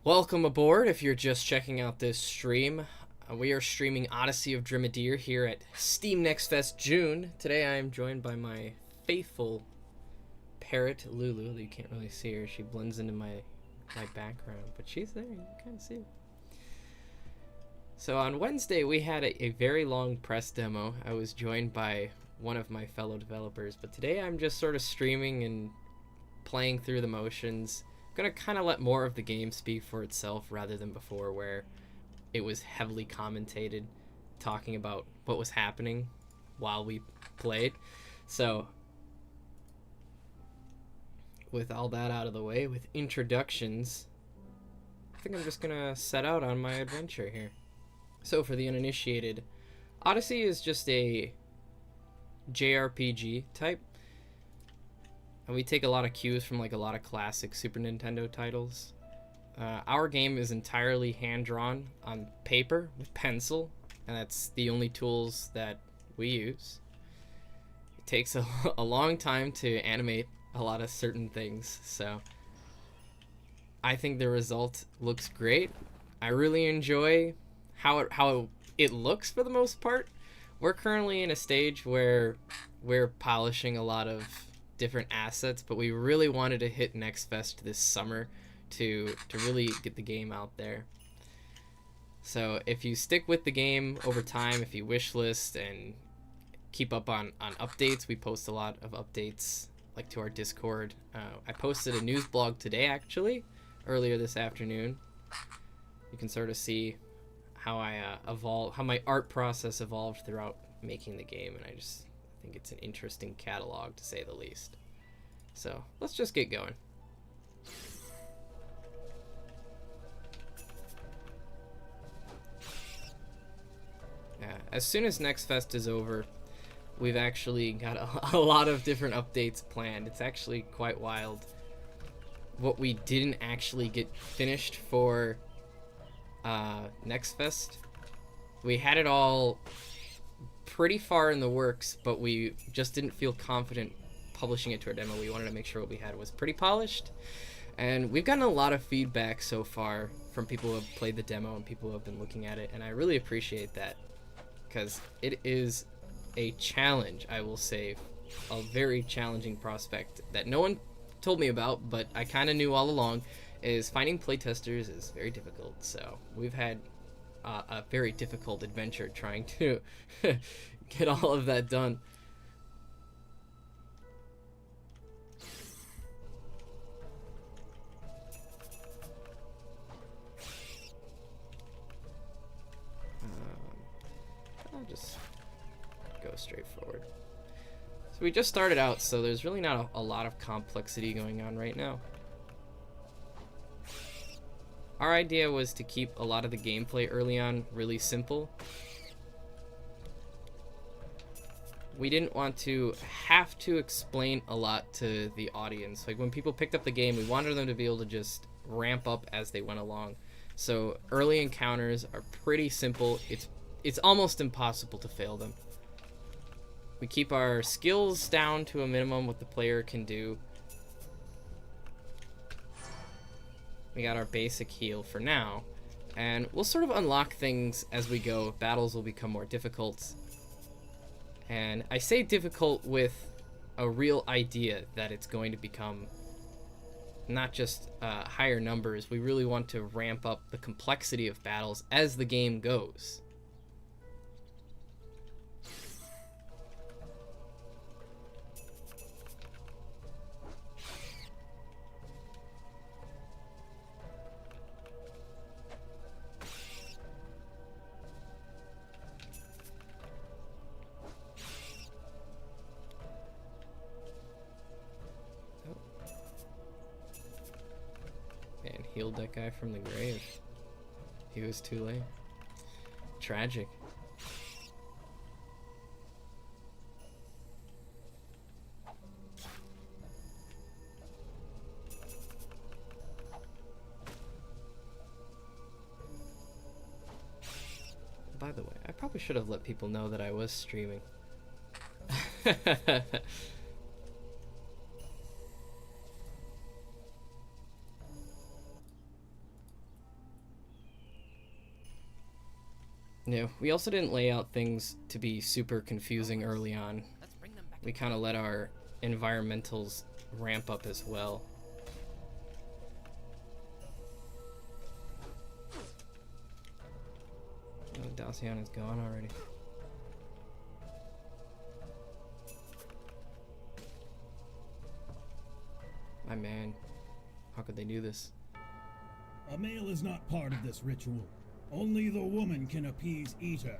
Welcome aboard if you're just checking out this stream. We are streaming Odyssey of Dremid'ir here at Steam Next Fest June. Today I am joined by my faithful parrot, Lulu. You can't really see her. She blends into my background, but she's there. You can kind of see her. So on Wednesday we had a very long press demo. I was joined by one of my fellow developers, but today I'm just sort of streaming and playing through the motions. Gonna kind of let more of the game speak for itself rather than before where it was heavily commentated talking about what was happening while we played. So with all that out of the way, with introductions, I think I'm just gonna set out on my adventure here. So for the uninitiated, Odyssey is just a JRPG type. And we take a lot of cues from like a lot of classic Super Nintendo titles. Our game is entirely hand-drawn on paper with pencil, and that's the only tools that we use. It takes a long time to animate a lot of certain things, so I think the result looks great. I really enjoy how it looks for the most part. We're currently in a stage where we're polishing a lot of different assets, but we really wanted to hit Next Fest this summer to really get the game out there. So if you stick with the game over time, if you wishlist and keep up on updates, we post a lot of updates like to our Discord. I posted a news blog today actually, earlier this afternoon. You can sort of see how how my art process evolved throughout making the game, and I think it's an interesting catalog to say the least. So let's just get going. As soon as Next Fest is over, we've actually got a lot of different updates planned. It's actually quite wild what we didn't actually get finished for Next Fest. We had it all pretty far in the works, but we just didn't feel confident publishing it to our demo. We wanted to make sure what we had was pretty polished, and we've gotten a lot of feedback so far from people who have played the demo and people who have been looking at it, and I really appreciate that because it is a challenge. I will say a very challenging prospect that no one told me about, but I kind of knew all along. Is finding playtesters is very difficult, so we've had a very difficult adventure trying to get all of that done. I'll just go straight forward. So we just started out, so there's really not a lot of complexity going on right now. Our idea was to keep a lot of the gameplay early on really simple. We didn't want to have to explain a lot to the audience. Like when people picked up the game, we wanted them to be able to just ramp up as they went along. So early encounters are pretty simple. It's almost impossible to fail them. We keep our skills down to a minimum, what the player can do. We got our basic heal for now, and we'll sort of unlock things as we go. Battles will become more difficult, and I say difficult with a real idea that it's going to become not just higher numbers. We really want to ramp up the complexity of battles as the game goes. And healed that guy from the grave. He was too late. Tragic. By the way, I probably should have let people know that I was streaming. Yeah, we also didn't lay out things to be super confusing early on. We kind of let our environmentals ramp up as well. Oh, Daciana's gone already. My man, how could they do this? A male is not part of this ritual. Only the woman can appease Eater.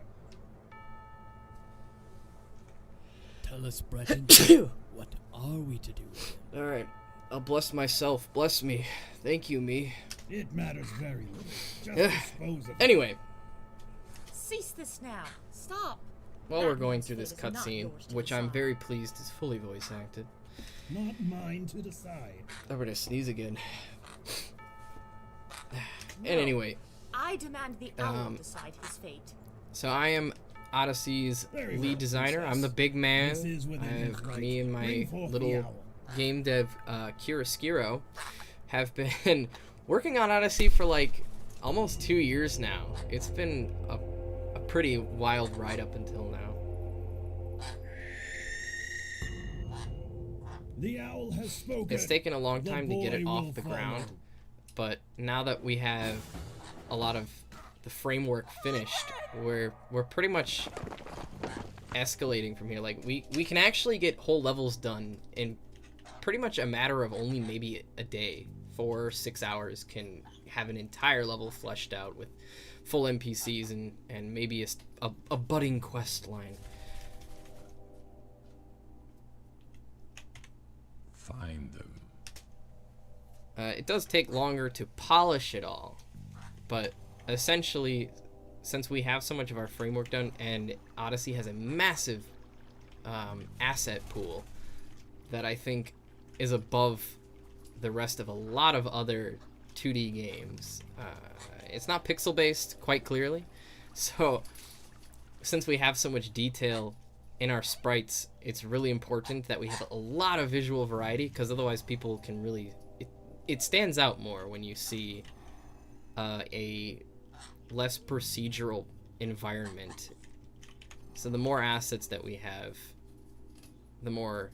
Tell us, Breton, what are we to do? Alright, I'll bless myself. Bless me. Thank you, me. It matters very little. Just dispose of it. Anyway. Cease this now. Stop. While we're going through this cutscene, which I'm very pleased is fully voice acted. Not mine to decide. I'm gonna sneeze again. And anyway. I demand the owl decide his fate. So I am Odyssey's lead designer. I'm the big man. Me and my little game dev, Kiraskiro, have been working on Odyssey for like almost 2 years now. It's been a pretty wild ride up until now. The owl has spoken. It's taken a long time to get it off the ground, but now that we have a lot of the framework finished, we're pretty much escalating from here. Like we can actually get whole levels done in pretty much a matter of only maybe a day. 4 or 6 hours can have an entire level fleshed out with full NPCs and maybe a budding quest line. Find them. It does take longer to polish it all, but essentially, since we have so much of our framework done and Odyssey has a massive asset pool that I think is above the rest of a lot of other 2D games. It's not pixel based, quite clearly, so since we have so much detail in our sprites, it's really important that we have a lot of visual variety, because otherwise people can really it stands out more when you see a less procedural environment. So the more assets that we have, the more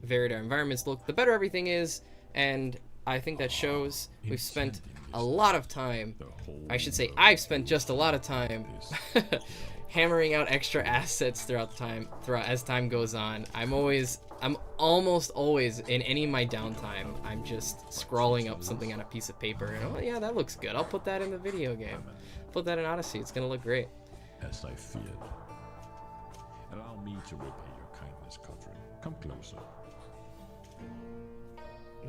varied our environments look, the better everything is, and I think that shows. We've spent a lot of time, I should say I've spent just a lot of time hammering out extra assets throughout as time goes on. I'm almost always in any of my downtime, I'm just scrawling up something on a piece of paper and, oh yeah, that looks good, I'll put that in the video game, put that in Odyssey, it's gonna look great. As I feared. Allow me to repay your kindness, Codrin. Come closer.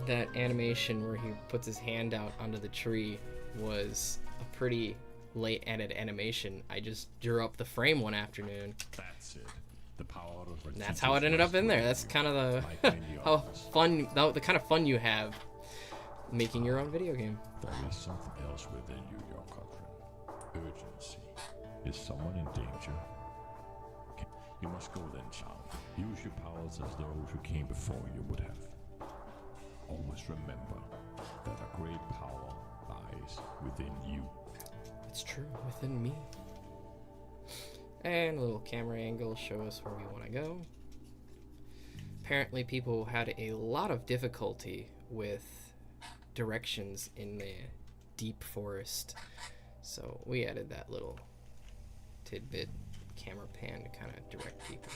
That animation where he puts his hand out onto the tree was a pretty late edit animation. I just drew up the frame one afternoon. That's it. The power of and that's how it ended up in there. That's kind of the the kind of fun you have making your own video game. There is something else within you, your Codrin. Urgency. Is someone in danger? Okay. You must go then, child. Use your powers as those who came before you would have. Always remember that a great power lies within you. It's true, within me. And a little camera angle show us where we want to go. Apparently people had a lot of difficulty with directions in the deep forest, so we added that little tidbit camera pan to kind of direct people.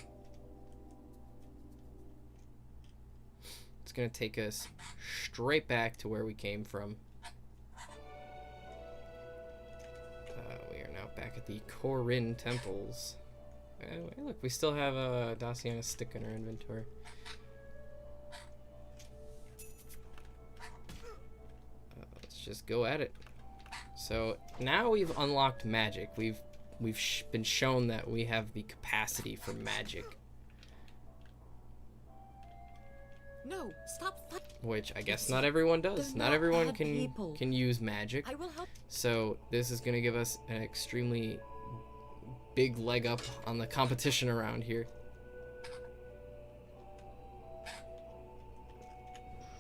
It's going to take us straight back to where we came from. We are now back at the Korin temples. Hey, look, we still have a Daciana stick in our inventory. Let's just go at it. So now we've unlocked magic. We've been shown that we have the capacity for magic. No, stop. Which I guess not everyone does. Not everyone can use magic. I will help. So this is going to give us an extremely big leg up on the competition around here.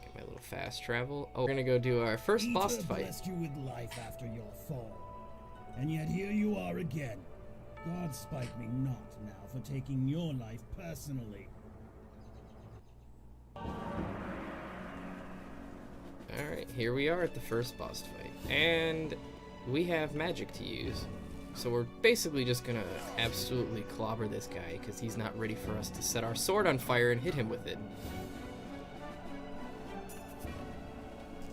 Get my little fast travel. Oh, we're going to go do our first boss fight. Blessed you with life after your fall. And yet here you are again. God spite me not now for taking your life personally. Alright, here we are at the first boss fight. And we have magic to use. So we're basically just gonna absolutely clobber this guy because he's not ready for us to set our sword on fire and hit him with it.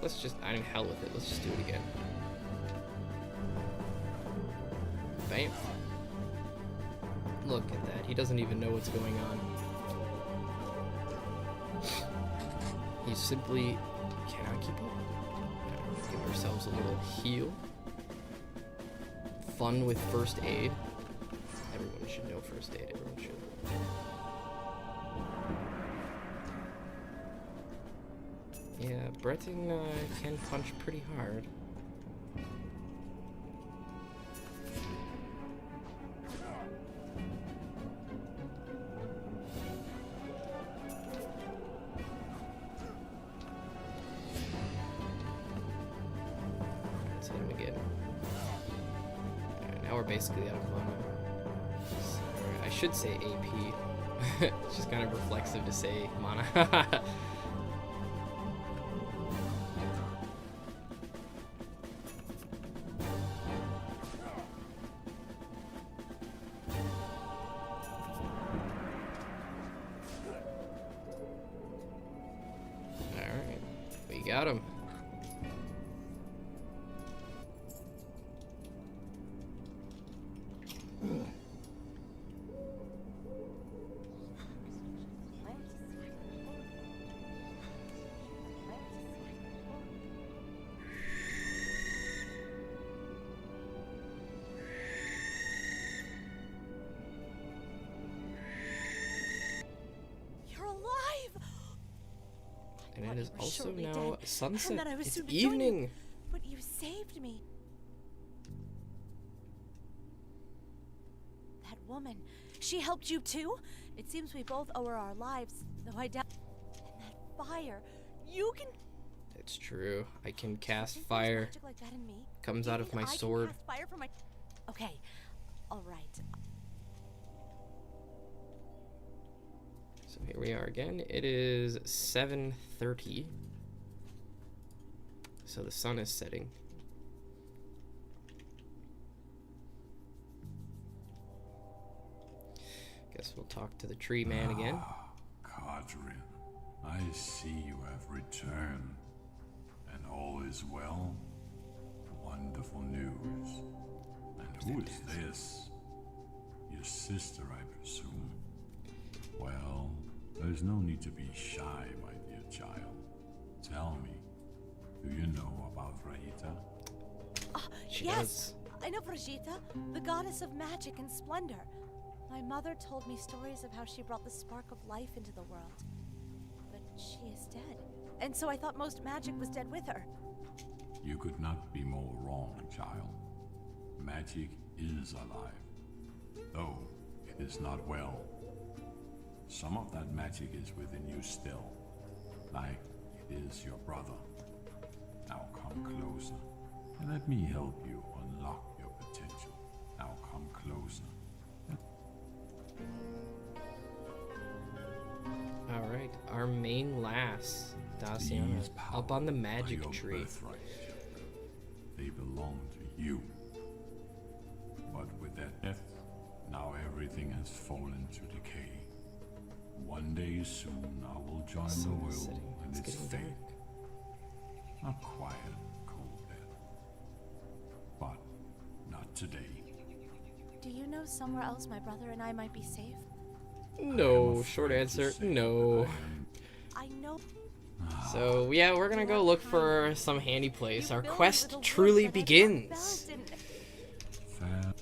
Let's just, I mean, hell with it. Let's just do it again. Bam. Look at that. He doesn't even know what's going on. He simply cannot keep up. Give ourselves a little heal. Fun with first aid. Everyone should know first aid. Everyone should. Yeah, Breton can punch pretty hard. Let's hit him again. Alright, now we're basically out of mana. Sorry, I should say AP. It's just kind of reflexive to say mana. Alright, we got him. You're alive! And thought it is you were also surely now dead, sunset. and that I was It's soon to join you. evening. But you saved me. That woman, she helped you too? It seems we both owe her our lives, though I doubt. And that fire, you can. It's true. I can cast think there's fire. magic like that in me? Comes You out of think my I can sword. cast fire from my. Okay, all right. So here we are again. It is 7:30. So the sun is setting. Guess we'll talk to the tree man again. Cadrin, I see you have returned, and all is well. Wonderful news. And who is this? Your sister, I presume. Well, there's no need to be shy, my dear child. Tell me, do you know about Raita? She Yes, does. I know Brigitte, the goddess of magic and splendor. My mother told me stories of how she brought the spark of life into the world. But she is dead. And so I thought most magic was dead with her. You could not be more wrong, child. Magic is alive, though it is not well. Some of that magic is within you still, like it is your brother. Now come closer, and let me help you unlock your potential. Now come closer. Alright, our main lass, Daciana, These up on the powers are magic your tree. birthright, children. They belong to you. But with their death, now everything has fallen to decay. One day soon I will join the Sun is world setting. in It's its getting fate. dark. A quiet, cold death. But not today. Do you know somewhere else my brother and I might be safe? No, short answer, no. I know. So yeah, we're gonna go look for some handy place. You Our build quest little truly woods that I begins. built and- Fair.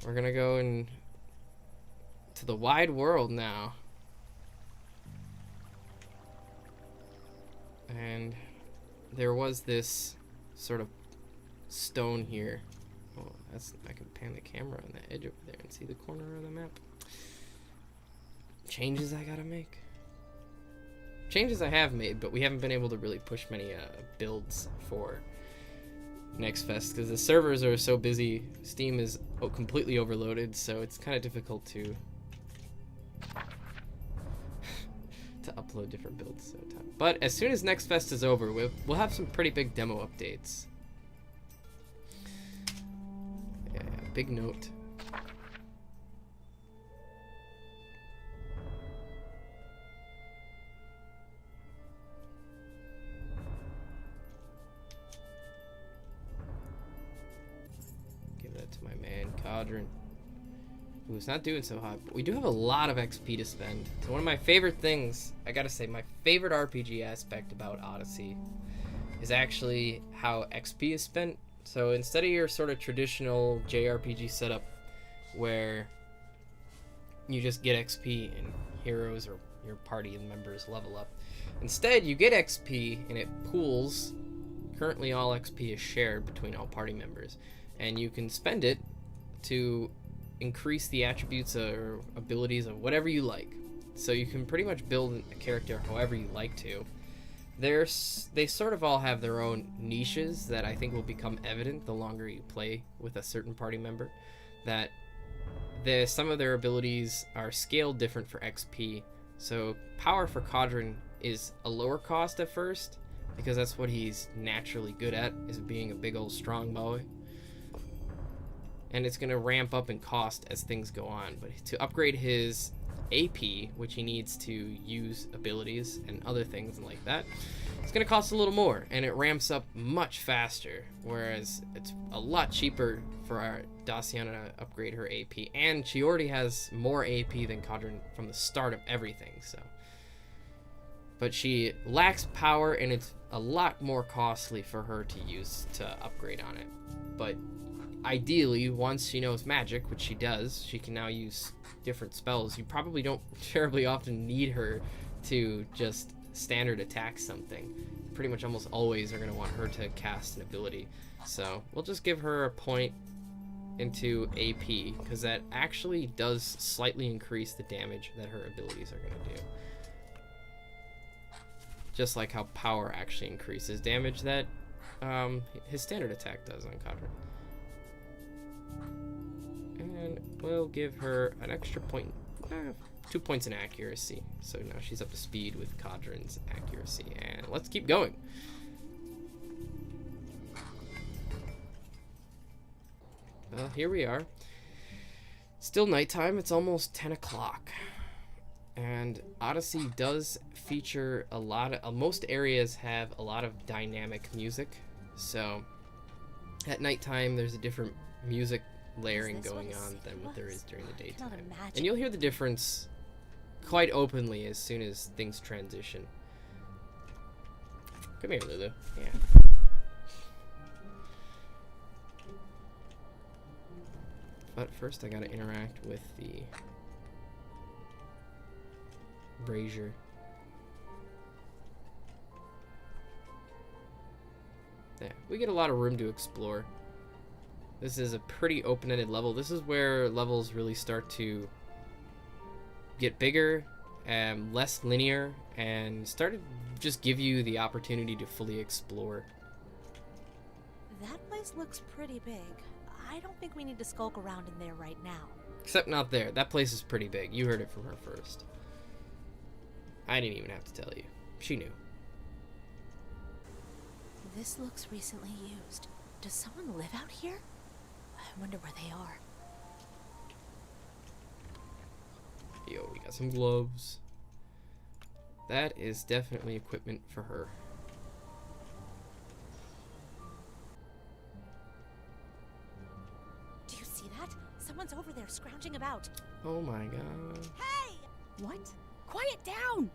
We're gonna go to the wide world now. And there was this sort of stone here. Oh, I can pan the camera on the edge over there and see the corner of the map. Changes I gotta make. Changes I have made, but we haven't been able to really push many builds for next fest because the servers are so busy. Steam is completely overloaded, so it's kind of difficult to upload different builds at a time. But as soon as next fest is over, we'll have some pretty big demo updates. Yeah, big note. Give that to my man, Cadron. Ooh, it's not doing so hot, but we do have a lot of XP to spend. So one of my favorite things, I gotta say, my favorite RPG aspect about Odyssey is actually how XP is spent. So instead of your sort of traditional JRPG setup where you just get XP and heroes or your party members level up, instead you get XP and it pools. Currently all XP is shared between all party members, and you can spend it to increase the attributes or abilities of whatever you like. So you can pretty much build a character however you like to. They sort of all have their own niches that I think will become evident the longer you play with a certain party member. That some of their abilities are scaled different for XP. So power for Cadron is a lower cost at first because that's what he's naturally good at, is being a big old strong boy. And it's going to ramp up in cost as things go on. But to upgrade his AP, which he needs to use abilities and other things like that, it's going to cost a little more, and it ramps up much faster, whereas it's a lot cheaper for our Daciana to upgrade her AP, and she already has more AP than Cadron from the start of everything. So, but she lacks power, and it's a lot more costly for her to use to upgrade on it. But ideally, once she knows magic, which she does, she can now use different spells. You probably don't terribly often need her to just standard attack something. Pretty much almost always are going to want her to cast an ability. So we'll just give her a point into AP, because that actually does slightly increase the damage that her abilities are going to do. Just like how power actually increases damage that his standard attack does on Cadron. And we'll give her an extra point, 2 points in accuracy. So now she's up to speed with Cadron's accuracy. And let's keep going. Well, here we are. Still nighttime. It's almost 10 o'clock. And Odyssey does feature a lot of, most areas have a lot of dynamic music. So at nighttime, there's a different music layering going on than what there is during the daytime. And you'll hear the difference quite openly as soon as things transition. Come here, Lulu. Yeah. But first I gotta interact with the brazier. Yeah, we get a lot of room to explore. This is a pretty open-ended level. This is where levels really start to get bigger and less linear, and start to just give you the opportunity to fully explore. That place looks pretty big. I don't think we need to skulk around in there right now. Except not there. That place is pretty big. You heard it from her first. I didn't even have to tell you. She knew. This looks recently used. Does someone live out here? I wonder where they are. Yo, we got some gloves. That is definitely equipment for her. Do you see that? Someone's over there scrounging about. Oh my god. Hey! What? Quiet down!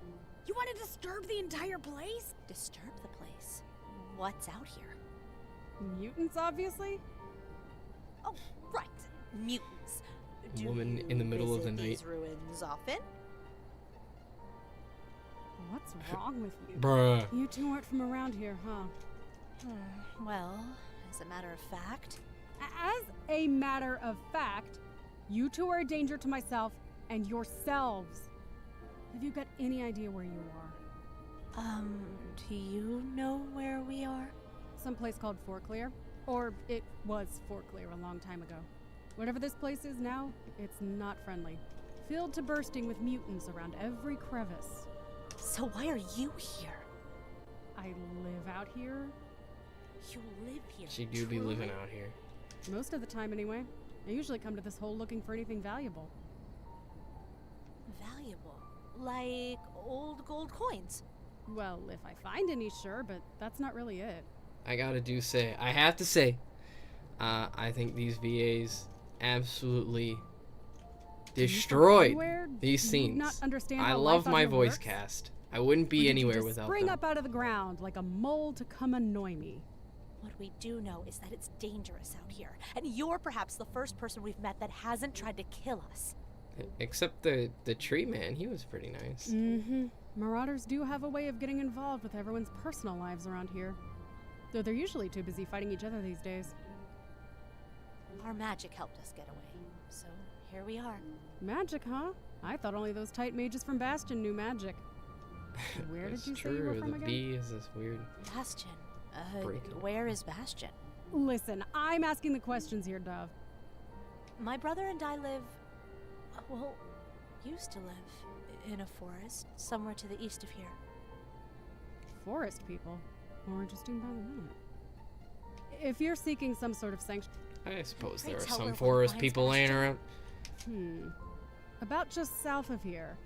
You want to disturb the entire place? Disturb the place. What's out here? Mutants, obviously. Oh, right. Mutants. Do Woman you in the middle of the visit night. these ruins often? What's wrong with you? Bruh. You two aren't from around here, huh? Well, as a matter of fact. As a matter of fact, you two are a danger to myself and yourselves. Have you got any idea where you are? Do you know where we are? Some place called Foreclear. Or it was Fort Clear a long time ago. Whatever this place is now, it's not friendly. Filled to bursting with mutants around every crevice. So why are you here? I live out here. You live here. She do be living out here. Most of the time, anyway. I usually come to this hole looking for anything valuable. Valuable? Like old gold coins? Well, if I find any, sure, but that's not really it. I have to say, I think these VAs absolutely destroyed Anywhere? these Do you scenes. not understand I how love life out my here voice works? cast. I wouldn't Or be did you anywhere just without spring them. up out of the ground like a mole to come annoy me. What we do know is that it's dangerous out here, and you're perhaps the first person we've met that hasn't tried to kill us. Except the tree man, he was pretty nice. Mm-hmm. Marauders do have a way of getting involved with everyone's personal lives around here. Though they're usually too busy fighting each other these days. Our magic helped us get away, so here we are. Magic, huh? I thought only those tight mages from Bastion knew magic. Where did It's you say you were true, from the again? bee is this weird. Bastion. Break 'em. Where is Bastion? Listen, I'm asking the questions here, Dove. My brother and I live, well, used to live in a forest somewhere to the east of here. Forest people. More interesting by the minute. If you're seeking some sort of sanction... I suppose Pray there are tell some where one forest finds people laying Bastion. around. About just south of here.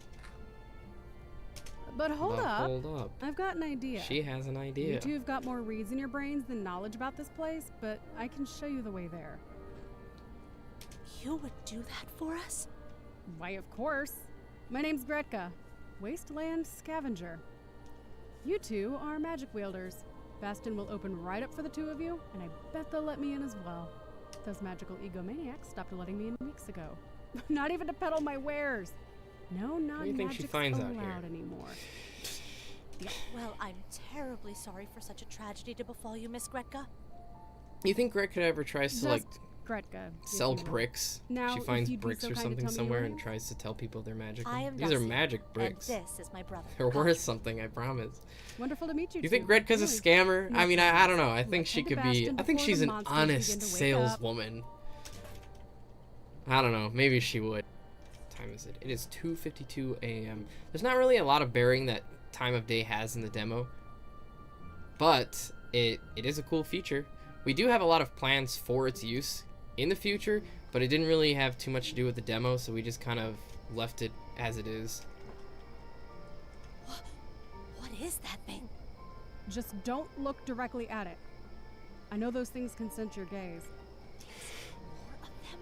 But hold But up. Hold up. I've got an idea. She has an You idea. two have got more reads in your brains than knowledge about this place, but I can show you the way there. You would do that for us? Why, of course. My name's Gretka, Wasteland Scavenger. You two are magic wielders. Bastion will open right up for the two of you, and I bet they'll let me in as well. Those magical egomaniacs stopped letting me in weeks ago. Not even to peddle my wares. No do you think she non-magic's finds out allowed here? anymore. Well, I'm terribly sorry for such a tragedy to befall you, Miss Gretka. You think Greg could ever tries to Just like Gretka. if sell you will. bricks? Now, She if finds you'd be bricks so or kind to something tell me somewhere your and name? tries to tell people they're magical. I am These are Dusty, magic bricks. And this is my brother. They're Connor. worth something, I promise. Wonderful to meet you. You think two. Gretka's a Really. scammer? I mean, I don't know. I Let's think she head to could be. Bastion I think before she's the an monsters honest begin to wake up. saleswoman. I don't know. Maybe she would. What time is it? It is 2:52 a.m. There's not really a lot of bearing that time of day has in the demo, but it is a cool feature. We do have a lot of plans for its use in the future, but it didn't really have too much to do with the demo, so we just kind of left it as it is. What is that thing? Just don't look directly at it. I know those things can sense your gaze. More of them?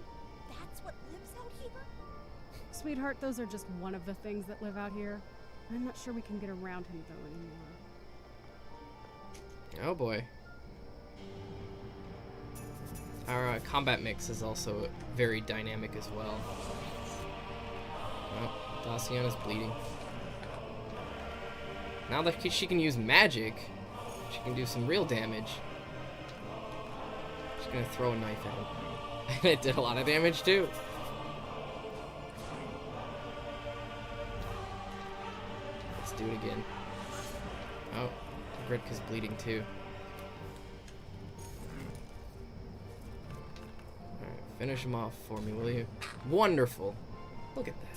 That's what lives out here? Sweetheart, those are just one of the things that live out here. I'm not sure we can get around him though anymore. Oh boy. Our combat mix is also very dynamic as well. Oh, Daciana's bleeding. Now that she can use magic, she can do some real damage. She's gonna throw a knife at him. And it did a lot of damage too. Let's do it again. Oh, Gretka's bleeding too. Alright, finish him off for me, will you? Wonderful. Look at that.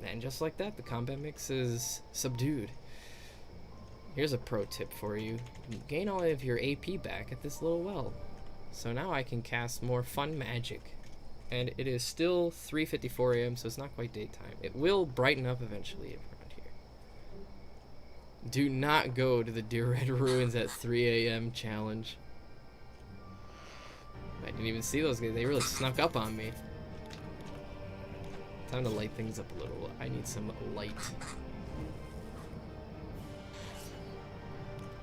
And just like that, the combat mix is subdued. Here's a pro tip for you. You gain all of your AP back at this little well. So now I can cast more fun magic. And it is still 3:54 a.m., so it's not quite daytime. It will brighten up eventually around here. Do not go to the Deer Red Ruins at 3 a.m. challenge. I didn't even see those guys. They really snuck up on me. Time to light things up a little. I need some light.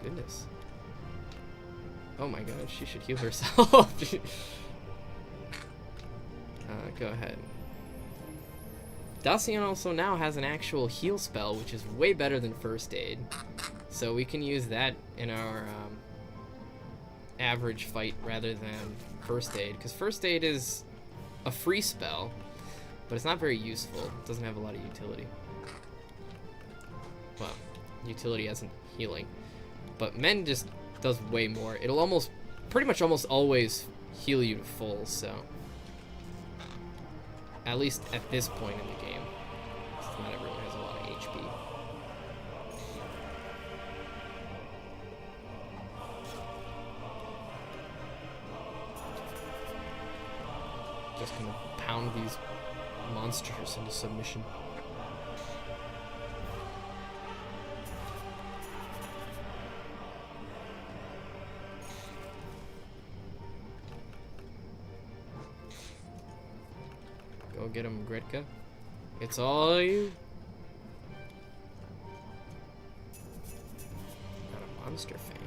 Goodness. Oh my god, she should heal herself. Go ahead. Dacian also now has an actual heal spell, which is way better than first aid. So we can use that in our average fight rather than first aid. Because first aid is a free spell, but it's not very useful. It doesn't have a lot of utility. Well, utility as in healing. But men just does way more. It'll pretty much almost always heal you to full, so. At least at this point in the game. Not everyone has a lot of HP. Just gonna pound these monsters into submission. Go get him, Gretka. It's all you. Got a monster fang.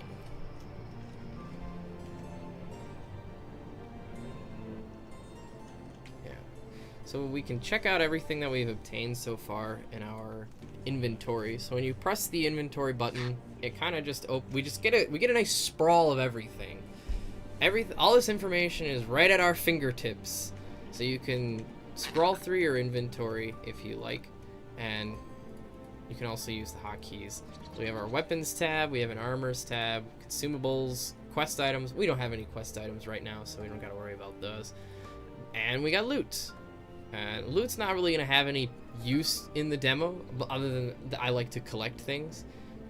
Yeah. So we can check out everything that we've obtained so far in our inventory. So when you press the inventory button, it kind of just we get a nice sprawl of everything. All this information is right at our fingertips. So you can scroll through your inventory if you like, and you can also use the hotkeys. So we have our weapons tab, we have an armors tab, consumables, quest items. We don't have any quest items right now, so we don't gotta worry about those. And we got loot. And loot's not really gonna have any use in the demo, but other than I like to collect things.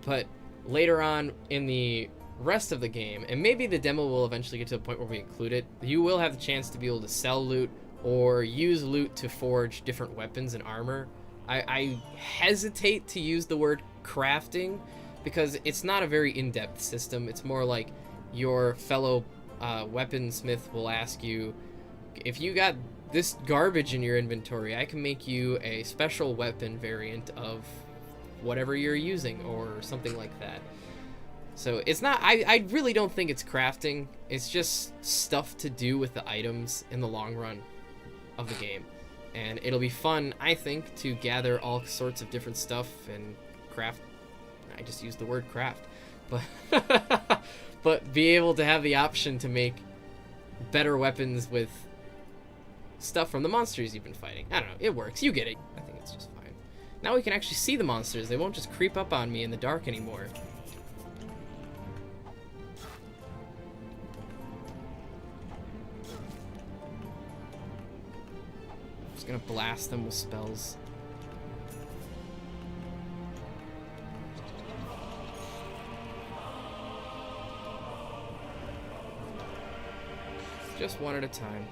But later on in the rest of the game, and maybe the demo will eventually get to the point where we include it, you will have the chance to be able to sell loot or use loot to forge different weapons and armor. I hesitate to use the word crafting because it's not a very in-depth system. It's more like your fellow weaponsmith will ask you, if you got this garbage in your inventory, I can make you a special weapon variant of whatever you're using or something like that. So it's not, I really don't think it's crafting. It's just stuff to do with the items in the long run of the game. And it'll be fun, I think, to gather all sorts of different stuff and craft. I just used the word craft. But, but be able to have the option to make better weapons with stuff from the monsters you've been fighting. I don't know, it works. You get it. I think it's just fine. Now we can actually see the monsters. They won't just creep up on me in the dark anymore. Gonna blast them with spells. Just one at a time.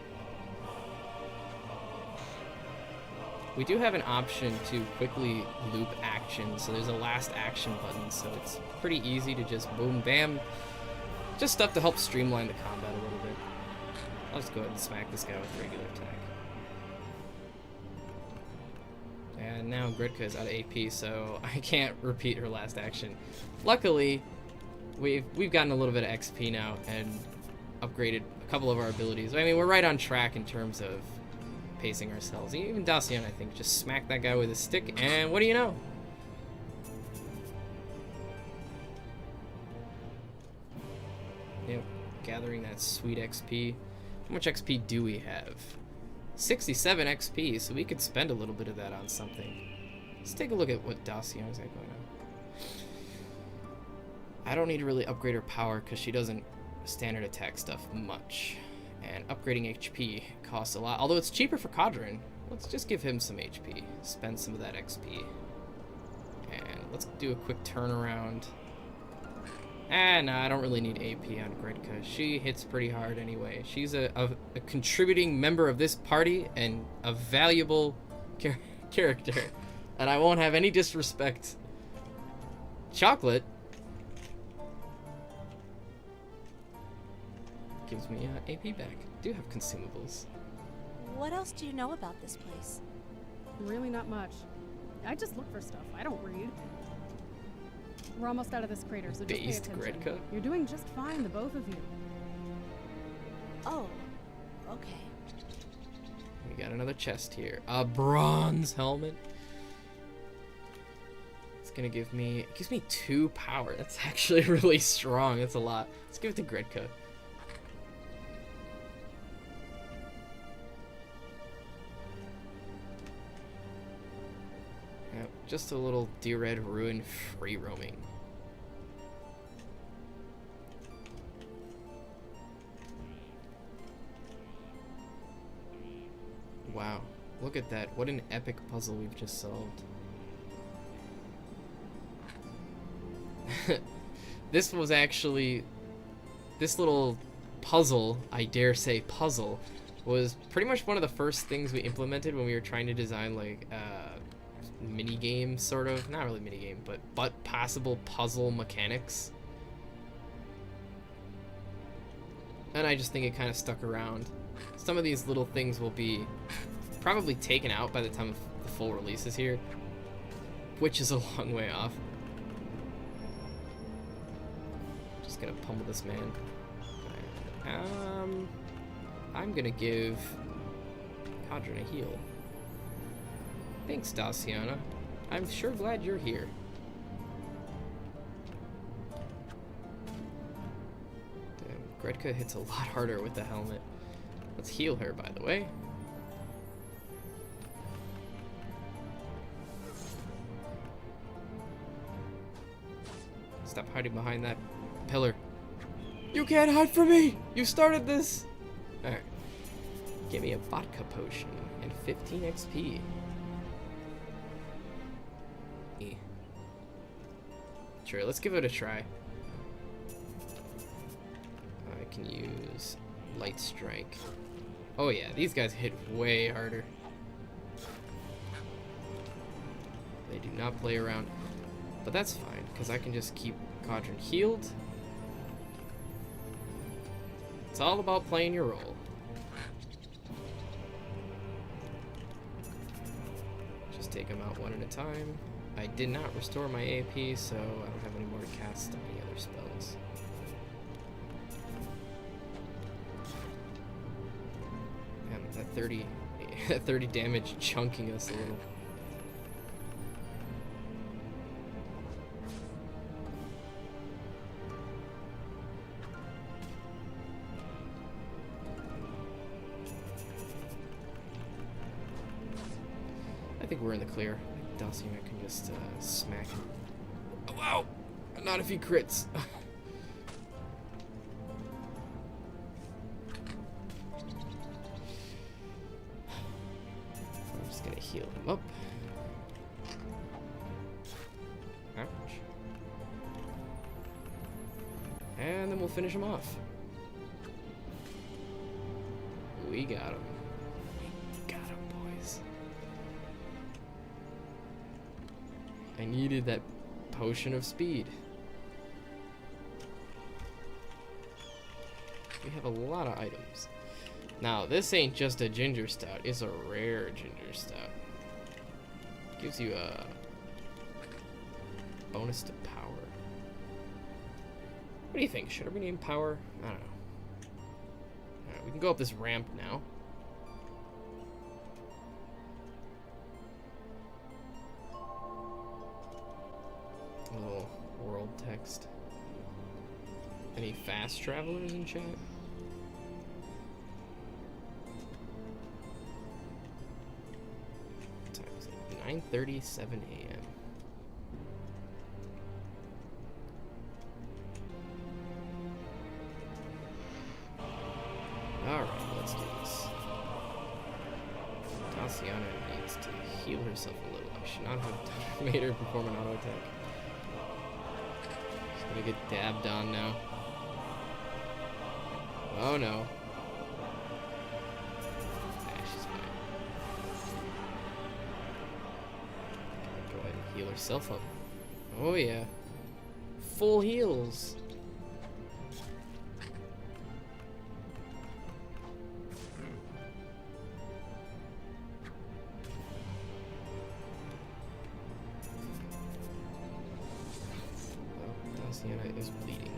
We do have an option to quickly loop action, so there's a last action button, so it's pretty easy to just boom bam. Just stuff to help streamline the combat a little bit. I'll just go ahead and smack this guy with regular attack. And now Gretka is out of AP, so I can't repeat her last action. Luckily, we've gotten a little bit of XP now and upgraded a couple of our abilities. I mean, we're right on track in terms of pacing ourselves. Even Dacian, I think, just smacked that guy with a stick, and what do you know? Yep, gathering that sweet XP. How much XP do we have? 67 XP, so we could spend a little bit of that on something. Let's take a look at what Dacian's got going on. I don't need to really upgrade her power because she doesn't standard attack stuff much. And upgrading HP costs a lot, although it's cheaper for Kadrin. Let's just give him some HP, spend some of that XP. And let's do a quick turnaround. No, I don't really need AP on Gretka. She hits pretty hard anyway. She's a contributing member of this party and a valuable character. And I won't have any disrespect. Chocolate gives me AP back. I do have consumables. What else do you know about this place? Really not much. I just look for stuff. I don't read. We're almost out of this crater, so just pay Based attention. Gretka? You're doing just fine, the both of you. Oh, okay. We got another chest here. A bronze helmet. It's gonna give me, it gives me 2 power. That's actually really strong. That's a lot. Let's give it to Gretka. Yep. just a little Dear Red Ruin free roaming. Wow, look at that. What an epic puzzle we've just solved. This was actually, this little puzzle, I dare say puzzle, was pretty much one of the first things we implemented when we were trying to design like mini game, sort of, not really mini game, but possible puzzle mechanics. And I just think it kind of stuck around. Some of these little things will be probably taken out by the time the full release is here, which is a long way off. Just gonna pummel this man. I'm gonna give Kadrin a heal. Thanks, Daciana. I'm sure glad you're here. Damn, Gretka hits a lot harder with the helmet. Let's heal her, by the way. Stop hiding behind that pillar. You can't hide from me! You started this! Alright. Give me a vodka potion and 15 XP. Sure, let's give it a try. I can use Light Strike. Oh yeah, these guys hit way harder. They do not play around. But that's fine, because I can just keep Kadrin healed. It's all about playing your role. Just take them out one at a time. I did not restore my AP, so I don't have any more to cast any other spells. Damn, that 30 damage chunking us a little. I think we're in the clear. Daciana can just smack him. Oh, wow! Not if he crits. I'm just gonna heal him up. Ouch. And then we'll finish him off. We got him. We got him, boys. I needed that potion of speed. We have a lot of items. Now, this ain't just a ginger stout, it's a rare ginger stout. Gives you a bonus to power. What do you think? Should I rename power? I don't know. Alright, we can go up this ramp now. A little world text. Any fast travelers in chat? What time is it? 9:37 a.m. Alright, let's do this. Daciana needs to heal herself a little. I should not have made her perform an auto attack. She's gonna get dabbed on now. Oh no. Ah, she's fine. Go ahead and heal herself up. Oh yeah. Full heals. Well, Daciana is bleeding.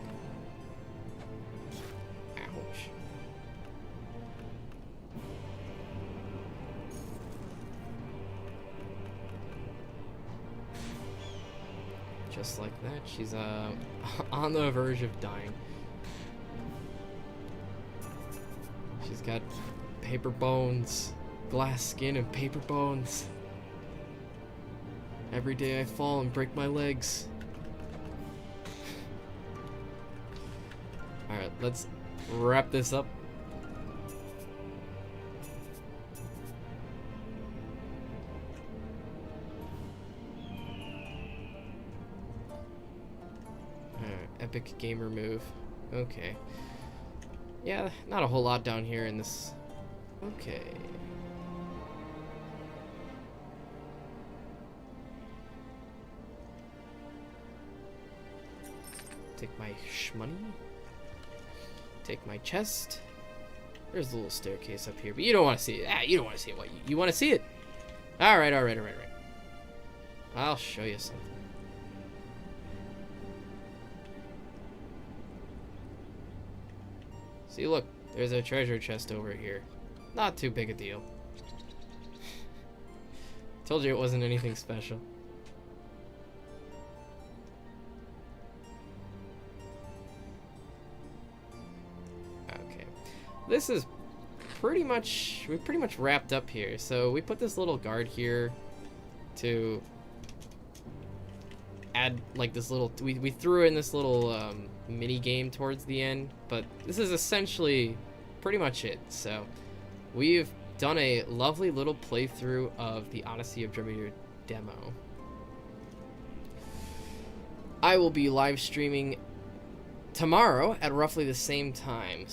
Ouch. Just like that, she's on the verge of dying. She's got paper bones, glass skin and paper bones. Every day I fall and break my legs. Alright, let's wrap this up. Epic gamer move. Okay. Yeah, not a whole lot down here in this. Okay. Take my shmoney. Take my chest. There's a little staircase up here, but you don't want to see it. Ah, you don't want to see it. What? You want to see it? Alright. I'll show you something. See, look, there's a treasure chest over here. Not too big a deal. Told you it wasn't anything special. Okay. This is pretty much, we pretty much wrapped up here. So we put this little guard here to add like this little, we threw in this little mini game towards the end, but this is essentially pretty much it. So we've done a lovely little playthrough of the Odyssey of Dremid'ir demo. I will be live streaming tomorrow at roughly the same time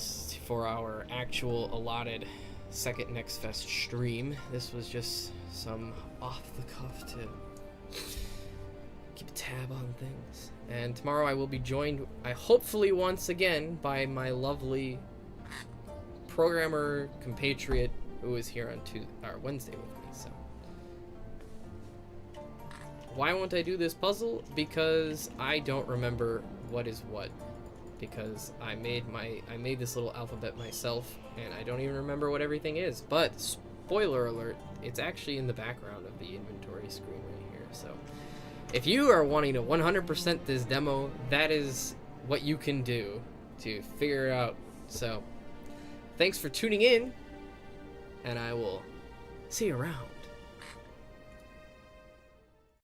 for our actual allotted second Next Fest stream. This was just some off the cuff to keep a tab on things. And tomorrow I will be joined, hopefully once again, by my lovely programmer compatriot who is here on Wednesday with me. So why won't I do this puzzle? Because I don't remember what is what. Because I made this little alphabet myself, and I don't even remember what everything is. But spoiler alert, it's actually in the background of the inventory screen right here. So if you are wanting to 100% this demo, that is what you can do to figure it out. So thanks for tuning in, and I will see you around.